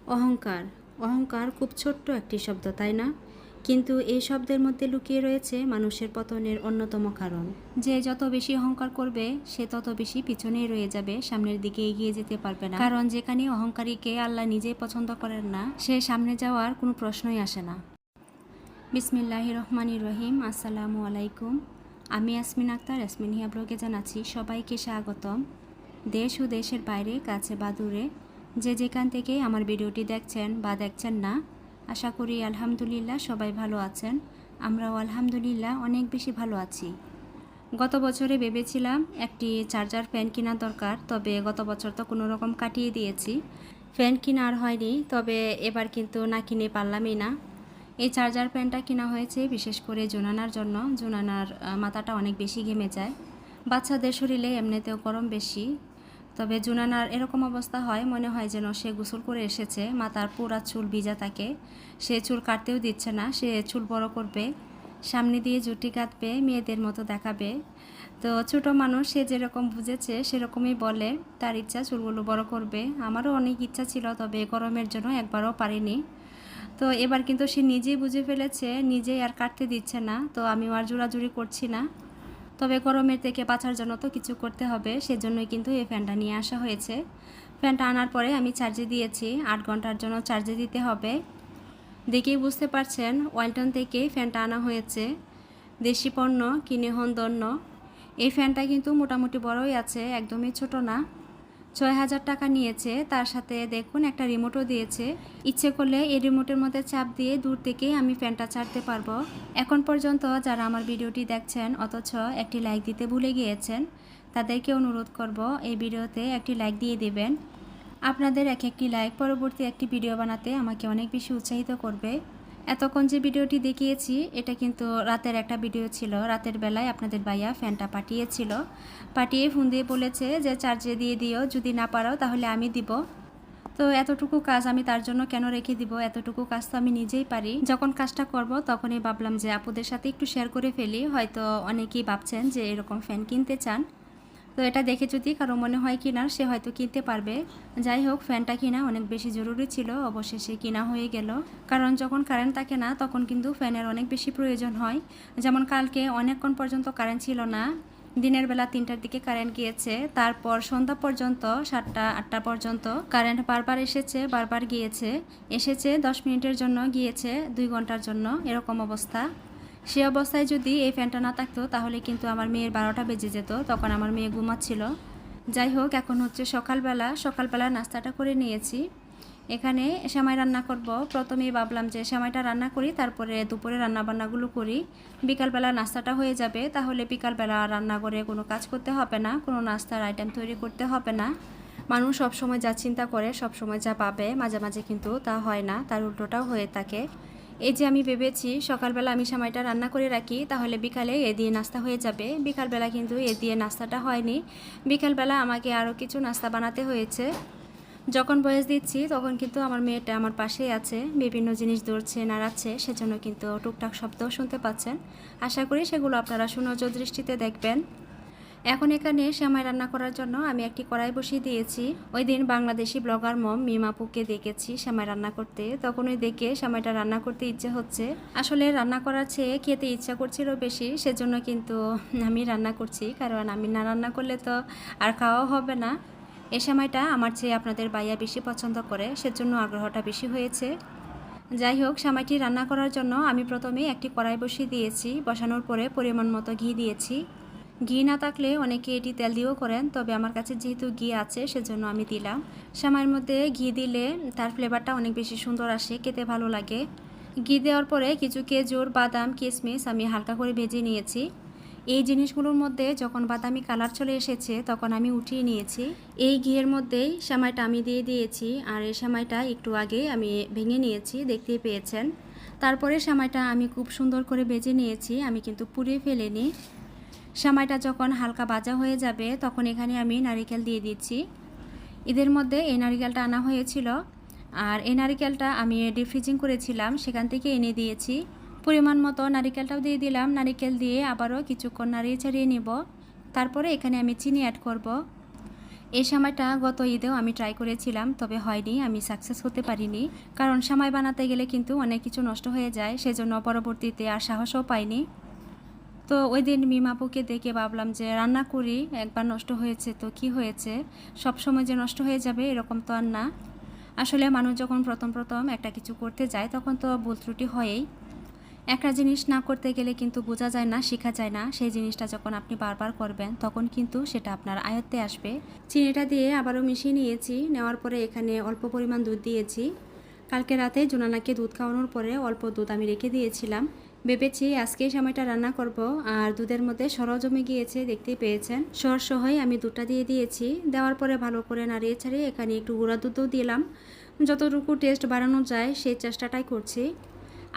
অহংকার। অহংকার খুব ছোট্ট একটি শব্দ, তাই না? কিন্তু এই শব্দের মধ্যে লুকিয়ে রয়েছে মানুষের পতনের অন্যতম কারণ। যে যত বেশি অহংকার করবে সে তত বেশি পিছনেই রয়ে যাবে, সামনের দিকে এগিয়ে যেতে পারবে না। কারণ যেখানে অহংকারীকে আল্লাহ নিজেই পছন্দ করেন না, সে সামনে যাওয়ার কোনো প্রশ্নই আসে না। বিসমিল্লাহির রহমানির রহিম। আসসালামু আলাইকুম। আমি ইয়াসমিন আক্তার, ইয়াসমিন হিয়া ব্লগে জানাচ্ছি সবাইকে স্বাগতম। দেশ ও দেশের বাইরে, কাছে বা দূরে, যে যেখান থেকে আমার ভিডিওটি দেখছেন বা দেখছেন না, আশা করি আলহামদুলিল্লাহ সবাই ভালো আছেন। আমরাও আলহামদুলিল্লাহ অনেক বেশি ভালো আছি। গত বছরে ভেবেছিলাম একটি চার্জার ফ্যান কেনা দরকার, তবে গত বছর তো কোনো রকম কাটিয়ে দিয়েছি, ফ্যান কেনা আর হয়নি। তবে এবার কিন্তু না কিনে পারলামই না। এই চার্জার ফ্যানটা কেনা হয়েছে বিশেষ করে জুনানার জন্য। জুনানার মাথাটা অনেক বেশি ঘেমে যায়, বাচ্চাদের শরীরে এমনিতেও গরম বেশি। তবে জুনানার এরকম অবস্থা হয়, মনে হয় যেন সে গোসল করে এসেছে, মাথার পুরা চুল ভিজা থাকে, সে চুল কাটতেও দিচ্ছে না। সে চুল বড় করবে, সামনে দিয়ে জুটি কাটবে, মেয়েদের মতো দেখাবে। তো ছোট মানুষ, সে যেরকম বুঝেছে সেরকমই বলে, তার ইচ্ছা চুলগুলো বড় করবে। আমারও অনেক ইচ্ছা ছিল, তবে গরমের জন্য একবারও পারিনি। তো এবার কিন্তু সে নিজেই বুঝে ফেলেছে, নিজেই আর কাটতে দিচ্ছে না। তো আমিও আর জোরাজুরি করছি না। তবে গরমের থেকে বাঁচার জন্য তো কিছু করতে হবে, সেজন্যই কিন্তু এই ফ্যানটা নিয়ে আসা হয়েছে। ফ্যানটা আনার পরে আমি চার্জে দিয়েছি, 8 ঘন্টার জন্য চার্জে দিতে হবে। দেখেই বুঝতে পারছেন ওয়ালটন থেকে ফ্যানটা আনা হয়েছে, দেশি পণ্য, কিনে হন ধন্য। এই ফ্যানটা কিন্তু মোটামুটি বড়ই আছে, একদমই ছোট না। 6,000 টাকা নিয়েছে, তার সাথে দেখুন একটা রিমোটও দিয়েছে। ইচ্ছে করলে এই রিমোটের মধ্যে চাপ দিয়ে দূর থেকেই আমি ফ্যানটা ছাড়তে পারবো। এখন পর্যন্ত যারা আমার ভিডিওটি দেখছেন অথচ একটি লাইক দিতে ভুলে গিয়েছেন, তাদেরকে অনুরোধ করব এই ভিডিওতে একটি লাইক দিয়ে দেবেন। আপনাদের এক একটি লাইক পরবর্তী একটি ভিডিও বানাতে আমাকে অনেক বেশি উৎসাহিত করবে। এতক্ষণ যে ভিডিওটি দেখিয়েছি এটা কিন্তু রাতের একটা ভিডিও ছিল। রাতের বেলায় আপনাদের ভাইয়া ফ্যানটা পাঠিয়েছিল, পাঠিয়ে ফোন দিয়ে বলেছে যে চার্জে দিয়ে দিও, যদি না পারো তাহলে আমি দিব। তো এতটুকু কাজ আমি তার জন্য কেন রেখে দিব, এতটুকু কাজ তো আমি নিজেই পারি। যখন কাজটা করব তখনই ভাবলাম যে আপুদের সাথে একটু শেয়ার করে ফেলি, হয়তো অনেকেই ভাবছেন যে এরকম ফ্যান কিনতে চান। তো এটা দেখে যদি কারো মনে হয় কেনার, সে হয়তো কিনতে পারবে। যাই হোক, ফ্যানটা কিনা অনেক বেশি জরুরি ছিল, অবশেষে কিনা হয়ে গেল। কারণ যখন কারেন্ট থাকে না তখন কিন্তু ফ্যানের অনেক বেশি প্রয়োজন হয়। যেমন কালকে অনেকক্ষণ পর্যন্ত কারেন্ট ছিল না, দিনের বেলা 3টার দিকে কারেন্ট গিয়েছে, তারপর সন্ধ্যা পর্যন্ত 7টা 8টা পর্যন্ত কারেন্ট বারবার এসেছে, বারবার গিয়েছে, এসেছে 10 মিনিটের জন্য, গিয়েছে 2 ঘন্টার জন্য, এরকম অবস্থা। সে অবস্থায় যদি এই ফ্যানটা না থাকতো তাহলে কিন্তু আমার মেয়ের 12টা বেজে যেত, তখন আমার মেয়ে ঘুমাচ্ছিল। যাই হোক, এখন হচ্ছে সকালবেলা নাস্তাটা করে নিয়েছি। এখানে সেমাই রান্না করব। প্রথমেই ভাবলাম যে সেমাইটা রান্না করি, তারপরে দুপুরে রান্নাবান্নাগুলো করি, বিকালবেলা নাস্তাটা হয়ে যাবে। তাহলে বিকালবেলা রান্না করে কোনো কাজ করতে হবে না, কোনো নাস্তার আইটেম তৈরি করতে হবে না। মানুষ সবসময় যা চিন্তা করে, সবসময় যা পাবে, মাঝে মাঝে কিন্তু তা হয় না, তার উল্টোটাও হয়ে থাকে। এই যে আমি ভেবেছি সকালবেলা আমি সেমাইটা রান্না করে রাখি, তাহলে বিকালে এ দিয়ে নাস্তা হয়ে যাবে। বিকালবেলা কিন্তু এ দিয়ে নাস্তাটা হয়নি, বিকালবেলা আমাকে আরও কিছু নাস্তা বানাতে হয়েছে। যখন বয়স দিচ্ছি তখন কিন্তু আমার মেয়েটা আমার পাশেই আছে, বিভিন্ন জিনিস ধরছে, নাড়াচ্ছে, সেজন্য কিন্তু টুকটাক শব্দও শুনতে পাচ্ছেন। আশা করি সেগুলো আপনারা সুনজর দৃষ্টিতে দেখবেন। এখন এখানে সেমাই রান্না করার জন্য আমি একটি কড়াই বসিয়ে দিয়েছি। ওই দিন বাংলাদেশি ব্লগার মম মিমাপুকে দেখেছি সেমাই রান্না করতে, তখন ওই দেখে সেমাইটা রান্না করতে ইচ্ছে হচ্ছে। আসলে রান্না করার চেয়ে খেতে ইচ্ছা করছিল বেশি, সেজন্য কিন্তু আমি রান্না করছি, কারণ আমি না রান্না করলে তো আর খাওয়াও হবে না। এই সেমাইটা আমার চেয়ে আপনাদের ভাইয়া বেশি পছন্দ করে, সেজন্য আগ্রহটা বেশি হয়েছে। যাই হোক, সেমাইটি রান্না করার জন্য আমি প্রথমে একটি কড়াই বসিয়ে দিয়েছি, বসানোর পরে পরিমাণ মতো ঘি দিয়েছি। ঘি না থাকলে অনেকে এটি তেল দিয়েও করেন, তবে আমার কাছে যেহেতু ঘি আছে সেজন্য আমি দিলাম। সেমাইয়ের মধ্যে ঘি দিলে তার ফ্লেভারটা অনেক বেশি সুন্দর আসে, খেতে ভালো লাগে। ঘি দেওয়ার পরে কিছু খেজুর, বাদাম, কিশমিশ আমি হালকা করে ভেজে নিয়েছি। এই জিনিসগুলোর মধ্যে যখন বাদামি কালার চলে এসেছে তখন আমি উঠিয়ে নিয়েছি। এই ঘিয়ের মধ্যেই সেমাইটা আমি দিয়ে দিয়েছি, আর এই সেমাইটা একটু আগে আমি ভেঙে নিয়েছি, দেখতেই পেয়েছেন। তারপরে সেমাইটা আমি খুব সুন্দর করে ভেজে নিয়েছি, আমি কিন্তু পুড়িয়ে ফেলিনি। সেমাইটা যখন হালকা ভাজা হয়ে যাবে তখন এখানে আমি নারিকেল দিয়ে দিচ্ছি। ঈদের মধ্যে এই নারিকেলটা আনা হয়েছিল, আর এই নারিকেলটা আমি ডিপ ফ্রিজিং করেছিলাম, সেখান থেকে এনে দিয়েছি। পরিমাণ মতো নারিকেলটাও দিয়ে দিলাম। নারিকেল দিয়ে আবারও কিছুক্ষণ নাড়িয়ে ছাড়িয়ে নিব। তারপরে এখানে আমি চিনি অ্যাড করব। এই সেমাইটা গত ঈদেও আমি ট্রাই করেছিলাম, তবে হয়নি, আমি সাকসেস হতে পারিনি। কারণ সেমাই বানাতে গেলে কিন্তু অনেক কিছু নষ্ট হয়ে যায়, সেজন্য পরবর্তীতে আর সাহসও পাইনি। তো ওই দিন মিমাপুকে দেখে ভাবলাম যে রান্না করি, একবার নষ্ট হয়েছে তো কি হয়েছে, সব সময় যে নষ্ট হয়ে যাবে এরকম তো আর না। আসলে মানুষ যখন প্রথম প্রথম একটা কিছু করতে যায় তখন তো ভুল ত্রুটি হয়ই। একটা জিনিস না করতে গেলে কিন্তু বোঝা যায় না, শেখা যায় না। সেই জিনিসটা যখন আপনি বারবার করবেন তখন কিন্তু সেটা আপনার আয়ত্তে আসবে। চিনিটা দিয়ে আবারও মিশিয়ে নিয়েছি, নেওয়ার পরে এখানে অল্প পরিমাণ দুধ দিয়েছি। কালকে রাতে জোনানাকে দুধ খাওয়ানোর পরে অল্প দুধ আমি রেখে দিয়েছিলাম। ভেবেছি আজকেই সময়টা রান্না করব, আর দুধের মধ্যে সরও জমে গিয়েছে, দেখতেই পেয়েছেন। সর সহই আমি দুধটা দিয়ে দিয়েছি। দেওয়ার পরে ভালো করে নাড়িয়ে ছাড়িয়ে এখানে একটু গুঁড়া দুধও দিলাম। যতটুকু টেস্ট বাড়ানো যায় সেই চেষ্টাটাই করছি।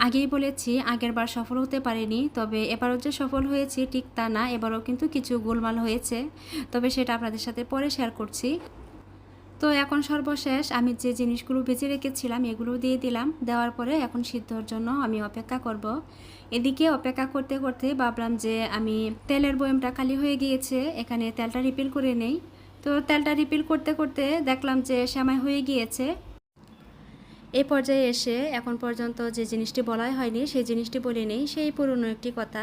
আগেই বলেছি আগের বার সফল হতে পারিনি, তবে এবারও যে সফল হয়েছি ঠিক তা না, এবারও কিন্তু কিছু গোলমাল হয়েছে, তবে সেটা আপনাদের সাথে পরে শেয়ার করছি। তো এখন সর্বশেষ আমি যে জিনিসগুলো বেঁচে রেখেছিলাম এগুলো দিয়ে দিলাম। দেওয়ার পরে এখন সিদ্ধর জন্য আমি অপেক্ষা করব। এদিকে অপেক্ষা করতে করতে ভাবলাম যে আমি তেলের বয়ামটা খালি হয়ে গিয়েছে, এখানে তেলটা রিফিল করে নেই। তো তেলটা রিফিল করতে করতে দেখলাম যে সেমাই হয়ে গিয়েছে। এই পর্যায়ে এসে এখন পর্যন্ত যে জিনিসটি বলাই হয়নি সেই জিনিসটি বলে নেই, সেই পুরনো একটি কথা।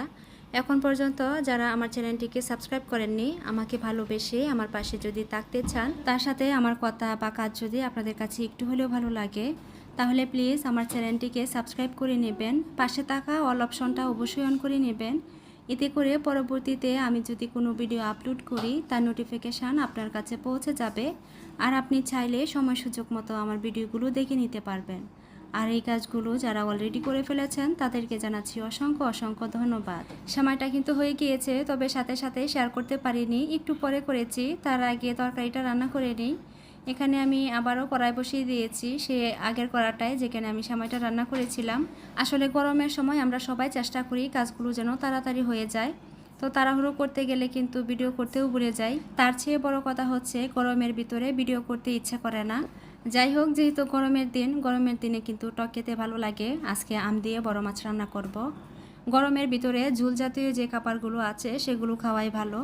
এখন পর্যন্ত যারা আমার চ্যানেলটিকে সাবস্ক্রাইব করেননি, আমাকে ভালোবেসে আমার পাশে যদি থাকতে চান, তার সাথে আমার কথা বা কাজ যদি আপনাদের কাছে একটু হলেও ভালো লাগে, তাহলে প্লিজ আমার চ্যানেলটিকে সাবস্ক্রাইব করে নেবেন। পাশে থাকা অল অপশনটা অবশ্যই অন করে নেবেন। এতে করে পরবর্তীতে আমি যদি কোনো ভিডিও আপলোড করি তার নোটিফিকেশান আপনার কাছে পৌঁছে যাবে, আর আপনি চাইলে সময় সুযোগ মতো আমার ভিডিওগুলো দেখে নিতে পারবেন। আর এই কাজগুলো যারা অলরেডি করে ফেলেছেন তাদেরকে জানাচ্ছি অসংখ্য অসংখ্য ধন্যবাদ। সময়টা কিন্তু হয়ে গিয়েছে, তবে সাথে সাথে শেয়ার করতে পারিনি, একটু পরে করেছি। তার আগে তরকারিটা রান্না করে নিই। এখানে আমি আবারও কড়াই বসিয়ে দিয়েছি, সে আগের কড়াটায় যেখানে আমি সময়টা রান্না করেছিলাম। আসলে গরমের সময় আমরা সবাই চেষ্টা করি কাজগুলো যেন তাড়াতাড়ি হয়ে যায়, তো তাড়াহুড়ো করতে গেলে কিন্তু ভিডিও করতেও ভুলে যাই। তার চেয়ে বড় কথা হচ্ছে গরমের ভিতরে ভিডিও করতে ইচ্ছা করে না। যাই হোক, যেহেতু গরমের দিনে কিন্তু টক খেতে ভালো লাগে। আজকে আম দিয়ে বড় মাছ রান্না করব। গরমের ভিতরে ঝুল জাতীয় যে খাবারগুলো আছে সেগুলো খাওয়াই ভালো।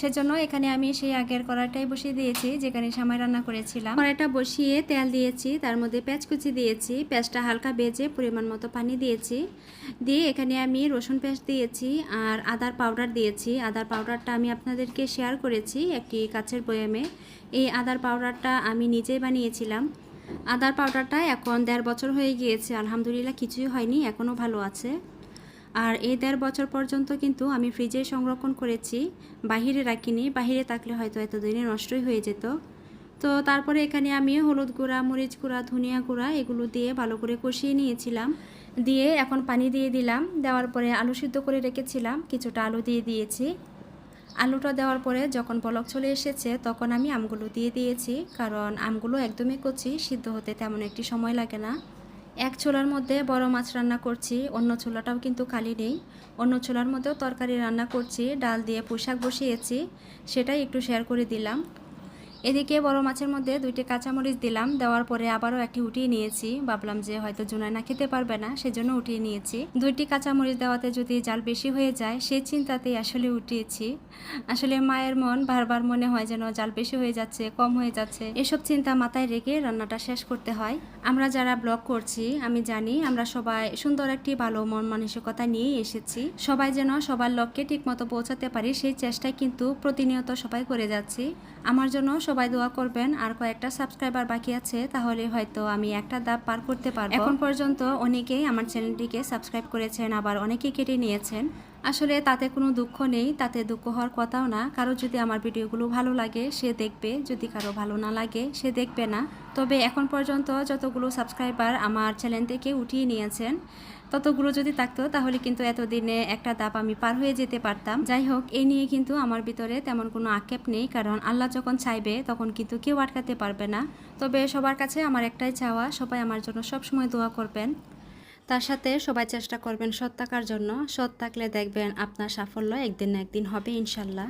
সেজন্য এখানে আমি সেই আগের কড়াইটাই বসিয়ে দিয়েছি যেখানে সেমাই রান্না করেছিলাম। কড়াইটা বসিয়ে তেল দিয়েছি, তার মধ্যে পেঁয়াজ কুচি দিয়েছি, পেঁয়াজটা হালকা ভেজে পরিমাণ মতো পানি দিয়েছি। দিয়ে এখানে আমি রসুন পেস্ট দিয়েছি আর আদার পাউডার দিয়েছি। আদার পাউডারটা আমি আপনাদেরকে শেয়ার করেছি একটি কাচের বয়ামে। এই আদার পাউডারটা আমি নিজেই বানিয়েছিলাম। আদার পাউডারটা এখন 1.5 বছর হয়ে গিয়েছে, আলহামদুলিল্লাহ কিছুই হয়নি, এখনও ভালো আছে। আর এই 1.5 বছর পর্যন্ত কিন্তু আমি ফ্রিজে সংরক্ষণ করেছি, বাহিরে রাখিনি। বাহিরে থাকলে হয়তো এতদিনে নষ্টই হয়ে যেত। তো তারপরে এখানে আমি হলুদ গুঁড়া, মরিচ গুঁড়া, ধনিয়া গুঁড়া এগুলো দিয়ে ভালো করে কষিয়ে নিয়েছিলাম। দিয়ে এখন পানি দিয়ে দিলাম। দেওয়ার পরে আলু সিদ্ধ করে রেখেছিলাম, কিছুটা আলু দিয়ে দিয়েছি। আলুটা দেওয়ার পরে যখন বলক চলে এসেছে তখন আমি আমগুলো দিয়ে দিয়েছি, কারণ আমগুলো একদমই কচি, সিদ্ধ হতে তেমন একটি সময় লাগে না। এক চুলার মধ্যে বড় মাছ রান্না করছি, অন্য চুলাটাও কিন্তু খালি নেই। অন্য চুলার মধ্যেও তরকারি রান্না করছি, ডাল দিয়ে পোশাক বসিয়েছি, সেটাই একটু শেয়ার করে দিলাম। এদিকে বড় মাছের মধ্যে 2টি কাঁচামরিচ দিলাম। দেওয়ার পরে আবারও একটি উঠিয়ে নিয়েছি, ভাবলাম যে হয়তো জুনায়না খেতে পারবে না, সেজন্য উঠিয়ে নিয়েছি। 2টি কাঁচামরিচ দেওয়াতে যদি জাল বেশি হয়ে যায় সেই চিন্তাতেই আসলে উঠিয়েছি। আসলে মায়ের মন বারবার মনে হয় যেন জাল বেশি হয়ে যাচ্ছে, কম হয়ে যাচ্ছে, এসব চিন্তা মাথায় রেখে রান্নাটা শেষ করতে হয়। আমরা যারা ব্লগ করছি আমি জানি আমরা সবাই সুন্দর একটি ভালো মন মানসিকতা নিয়েই এসেছি। সবাই যেন সবার লক্ষ্যে ঠিকমতো পৌঁছাতে পারি সেই চেষ্টায় কিন্তু প্রতিনিয়ত সবাই করে যাচ্ছি। আমার জন্য সবাই দোয়া করবেন। আর কয়েকটা সাবস্ক্রাইবার বাকি আছে, তাহলে হয়তো আমি একটা ধাপ পার করতে পারবো। এখন পর্যন্ত অনেকেই আমার চ্যানেলটিকে সাবস্ক্রাইব করেছেন, আবার অনেকেই কেটে নিয়েছেন। আসলে তাতে কোনো দুঃখ নেই, তাতে দুঃখ হওয়ার কথাও না। কারো যদি আমার ভিডিওগুলো ভালো লাগে সে দেখবে, যদি কারো ভালো না লাগে সে দেখবে না। তবে এখন পর্যন্ত যতগুলো সাবস্ক্রাইবার আমার চ্যানেল থেকে উঠিয়ে নিয়েছেন ততগুলো যদি থাকতো তাহলে কিন্তু এতদিনে একটা ধাপ আমি পার হয়ে যেতে পারতাম। যাই হোক, এই নিয়ে কিন্তু আমার ভিতরে তেমন কোনো আক্ষেপ নেই, কারণ আল্লাহ যখন চাইবে তখন কিন্তু কেউ আটকাতে পারবে না। তবে সবার কাছে আমার একটাই চাওয়া, সবাই আমার জন্য সবসময় দোয়া করবেন। তার সাথে সবাই চেষ্টা করবেন সৎ থাকার জন্য। সৎ থাকলে দেখবেন আপনার সাফল্য একদিন না একদিন হবে ইনশাল্লাহ।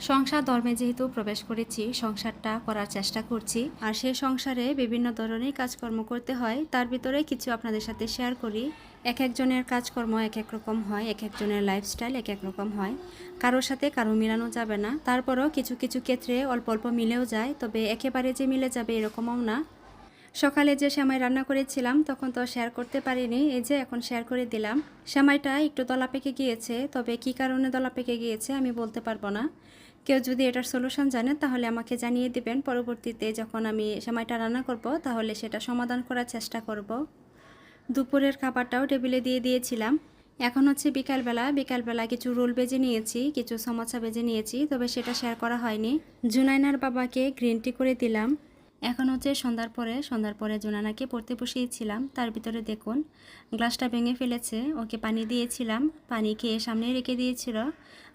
সংসার ধর্মে যেহেতু প্রবেশ করেছি, সংসারটা করার চেষ্টা করছি, আর সেই সংসারে বিভিন্ন ধরনের কাজকর্ম করতে হয়। তার ভিতরে কিছু আপনাদের সাথে শেয়ার করি। এক একজনের কাজকর্ম এক এক রকম হয়, এক একজনের লাইফস্টাইল এক এক রকম হয়, কারোর সাথে কারো মিলানো যাবে না। তারপরও কিছু কিছু ক্ষেত্রে অল্প অল্প মিলেও যায়, তবে একেবারে যে মিলে যাবে এরকমও না। সকালে যে সেমাই রান্না করেছিলাম তখন তো শেয়ার করতে পারিনি, এই যে এখন শেয়ার করে দিলাম। সেমাইটা একটু দলা পেকে গিয়েছে, তবে কী কারণে দলা পেকে গিয়েছে আমি বলতে পারবো না। কেউ যদি এটার সলিউশন জানে তাহলে আমাকে জানিয়ে দিবেন। পরবর্তীতে যখন আমি সেমাইটা রান্না করব তাহলে সেটা সমাধান করার চেষ্টা করব। দুপুরের খাবারটাও টেবিলে দিয়ে দিয়েছিলাম। এখন হচ্ছে বিকালবেলা কিছু রোল ভেজে নিয়েছি, কিছু সমোসা ভেজে নিয়েছি, তবে সেটা শেয়ার করা হয়নি। জুনাইনার বাবাকে গ্রিন টি করে দিলাম। এখন হচ্ছে সন্ধ্যার পরে জুনানাকে পড়তে বসিয়েছিলাম। তার ভিতরে দেখুন গ্লাসটা ভেঙে ফেলেছে। ওকে পানি দিয়েছিলাম, পানি খেয়ে সামনে রেখে দিয়েছিল,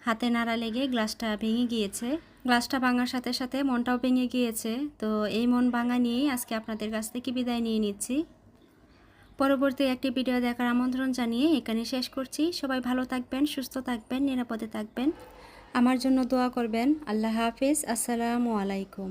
হাতে নাড়া লেগে গ্লাসটা ভেঙে গিয়েছে। গ্লাসটা ভাঙার সাথে সাথে মনটাও ভেঙে গিয়েছে। তো এই মন ভাঙা নিয়েই আজকে আপনাদের কাছ থেকে বিদায় নিয়ে নিচ্ছি। পরবর্তী একটি ভিডিও দেখার আমন্ত্রণ জানিয়ে এখানে শেষ করছি। সবাই ভালো থাকবেন, সুস্থ থাকবেন, নিরাপদে থাকবেন, আমার জন্য দোয়া করবেন। আল্লাহ হাফেজ। আসসালামু আলাইকুম।